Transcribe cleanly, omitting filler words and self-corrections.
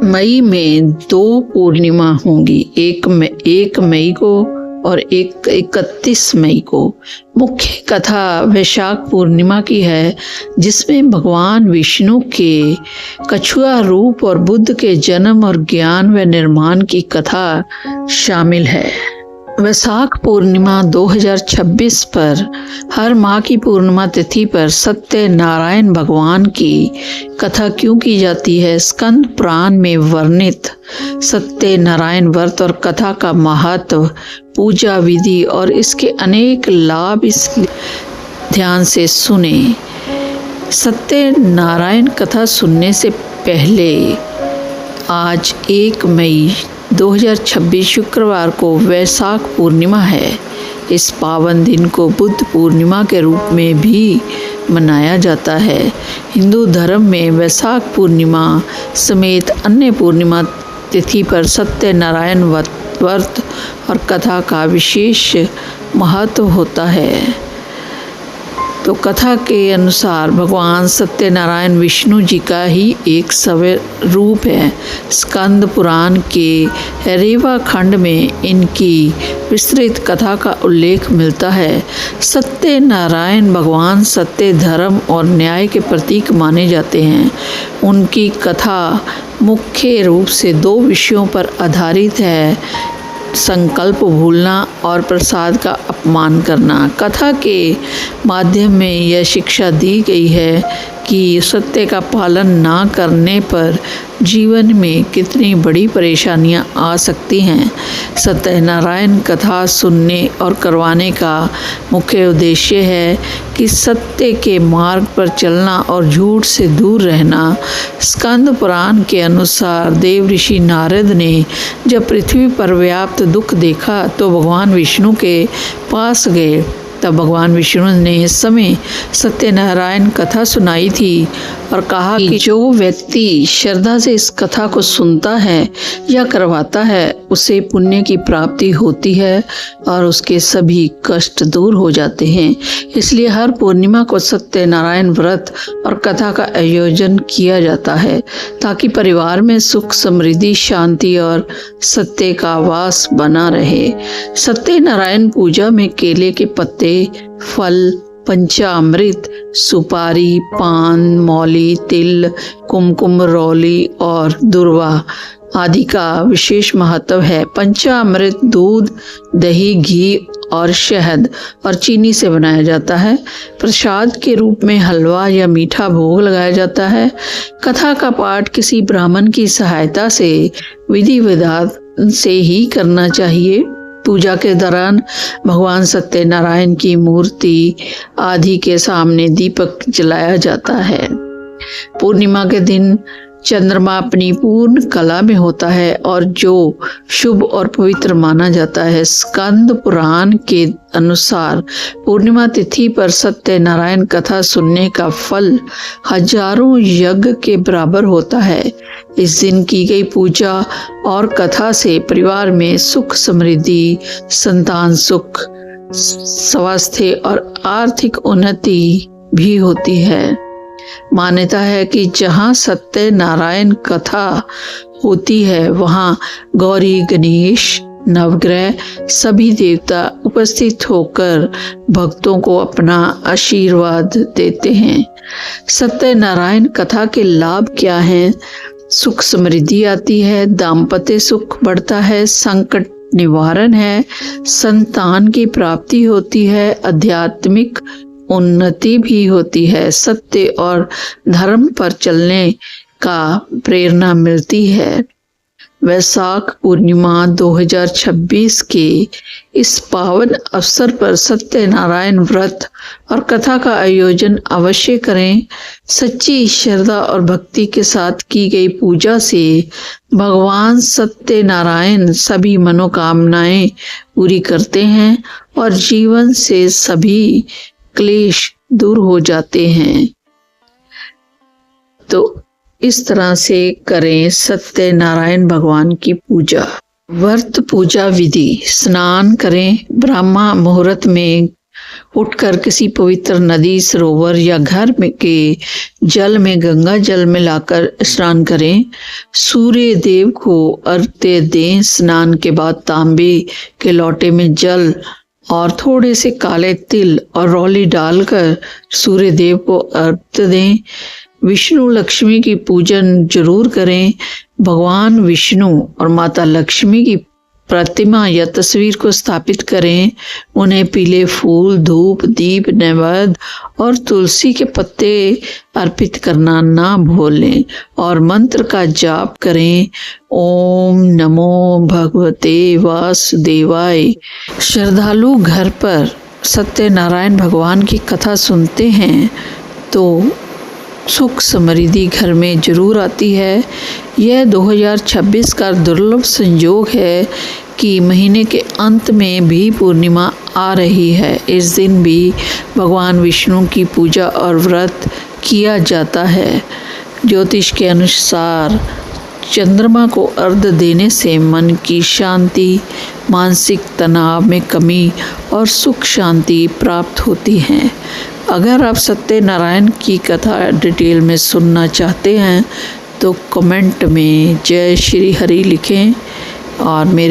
मई में 2 पूर्णिमा होंगी, एक मई को और एक 31 मई को। मुख्य कथा वैशाख पूर्णिमा की है, जिसमें भगवान विष्णु के कछुआ रूप और बुद्ध के जन्म और ज्ञान व निर्माण की कथा शामिल है। वैशाख पूर्णिमा 2026 पर हर माह की पूर्णिमा तिथि पर सत्यनारायण भगवान की कथा क्यों की जाती है? स्कंद पुराण में वर्णित सत्यनारायण व्रत और कथा का महत्व, पूजा विधि और इसके अनेक लाभ इस ध्यान से सुने। सत्यनारायण कथा सुनने से पहले आज 1 मई 2026 शुक्रवार को वैशाख पूर्णिमा है। इस पावन दिन को बुद्ध पूर्णिमा के रूप में भी मनाया जाता है। हिंदू धर्म में वैशाख पूर्णिमा समेत अन्य पूर्णिमा तिथि पर सत्यनारायण व्रत और कथा का विशेष महत्व होता है। तो कथा के अनुसार भगवान सत्यनारायण विष्णु जी का ही एक स्वरूप है। स्कंद पुराण के रेवा खंड में इनकी विस्तृत कथा का उल्लेख मिलता है। सत्यनारायण भगवान सत्य, धर्म और न्याय के प्रतीक माने जाते हैं। उनकी कथा मुख्य रूप से 2 विषयों पर आधारित है: संकल्प भूलना और प्रसाद का अपमान करना। कथा के माध्यम में यह शिक्षा दी गई है कि सत्य का पालन ना करने पर जीवन में कितनी बड़ी परेशानियां आ सकती हैं। सत्यनारायण कथा सुनने और करवाने का मुख्य उद्देश्य है कि सत्य के मार्ग पर चलना और झूठ से दूर रहना। स्कंद पुराण के अनुसार देव ऋषि नारद ने जब पृथ्वी पर व्याप्त दुख देखा तो भगवान विष्णु के पास गए। तब भगवान विष्णु ने इस समय सत्यनारायण कथा सुनाई थी और कहा कि जो व्यक्ति श्रद्धा से इस कथा को सुनता है या करवाता है, उसे पुण्य की प्राप्ति होती है और उसके सभी कष्ट दूर हो जाते हैं। इसलिए हर पूर्णिमा को सत्यनारायण व्रत और कथा का आयोजन किया जाता है, ताकि परिवार में सुख, समृद्धि, शांति और सत्य का वास बना रहे। सत्यनारायण पूजा में केले के पत्ते, फल, पंचामृत, सुपारी, पान, मौली, तिल, कुमकुम, रौली और दुर्वा आदि का विशेष महत्व है। पंचामृत दूध, दही, घी और शहद और चीनी से बनाया जाता है। प्रसाद के रूप में हलवा या मीठा भोग लगाया जाता है। कथा का पाठ किसी ब्राह्मण की सहायता से विधि विधान से ही करना चाहिए। पूजा के दौरान भगवान सत्यनारायण की मूर्ति आदि के सामने दीपक जलाया जाता है। पूर्णिमा के दिन चंद्रमा अपनी पूर्ण कला में होता है और जो शुभ और पवित्र माना जाता है। स्कंद पुराण के अनुसार पूर्णिमा तिथि पर सत्यनारायण कथा सुनने का फल हजारों यज्ञ के बराबर होता है। इस दिन की गई पूजा और कथा से परिवार में सुख, समृद्धि, संतान सुख, स्वास्थ्य और आर्थिक उन्नति भी होती है। मान्यता है कि जहाँ सत्यनारायण कथा होती है, वहाँ गौरी, गणेश, नवग्रह सभी देवता उपस्थित होकर भक्तों को अपना आशीर्वाद देते हैं। सत्यनारायण कथा के लाभ क्या हैं? सुख समृद्धि आती है, दाम्पत्य सुख बढ़ता है, संकट निवारण है, संतान की प्राप्ति होती है, आध्यात्मिक उन्नति भी होती है, सत्य और धर्म पर चलने का प्रेरणा मिलती है। वैशाख पूर्णिमा 2026 के इस पावन अवसर पर सत्यनारायण व्रत और कथा का आयोजन अवश्य करें। सच्ची श्रद्धा और भक्ति के साथ की गई पूजा से भगवान सत्यनारायण सभी मनोकामनाएं पूरी करते हैं और जीवन से सभी क्लेश दूर हो जाते हैं। तो इस तरह से करें सत्यनारायण भगवान की पूजा। व्रत पूजा विधि: स्नान करें, ब्रह्म मुहूर्त में उठकर किसी पवित्र नदी, सरोवर या घर में के जल में गंगा जल मिलाकर स्नान करें। सूर्य देव को अर्घ्य दें। स्नान के बाद तांबे के लोटे में जल और थोड़े से काले तिल और रौली डालकर सूर्य देव को अर्घ्य दें। विष्णु लक्ष्मी की पूजन जरूर करें। भगवान विष्णु और माता लक्ष्मी की प्रतिमा या तस्वीर को स्थापित करें। उन्हें पीले फूल, धूप, दीप, नैवेद्य और तुलसी के पत्ते अर्पित करना ना भूलें और मंत्र का जाप करें। ओम नमो भगवते वासुदेवाय। श्रद्धालु घर पर सत्यनारायण भगवान की कथा सुनते हैं तो सुख समृद्धि घर में जरूर आती है। यह 2026 का दुर्लभ संयोग है कि महीने के अंत में भी पूर्णिमा आ रही है। इस दिन भी भगवान विष्णु की पूजा और व्रत किया जाता है। ज्योतिष के अनुसार चंद्रमा को अर्घ्य देने से मन की शांति, मानसिक तनाव में कमी और सुख शांति प्राप्त होती है। अगर आप सत्यनारायण की कथा डिटेल में सुनना चाहते हैं तो कमेंट में जय श्री हरि लिखें और मेरे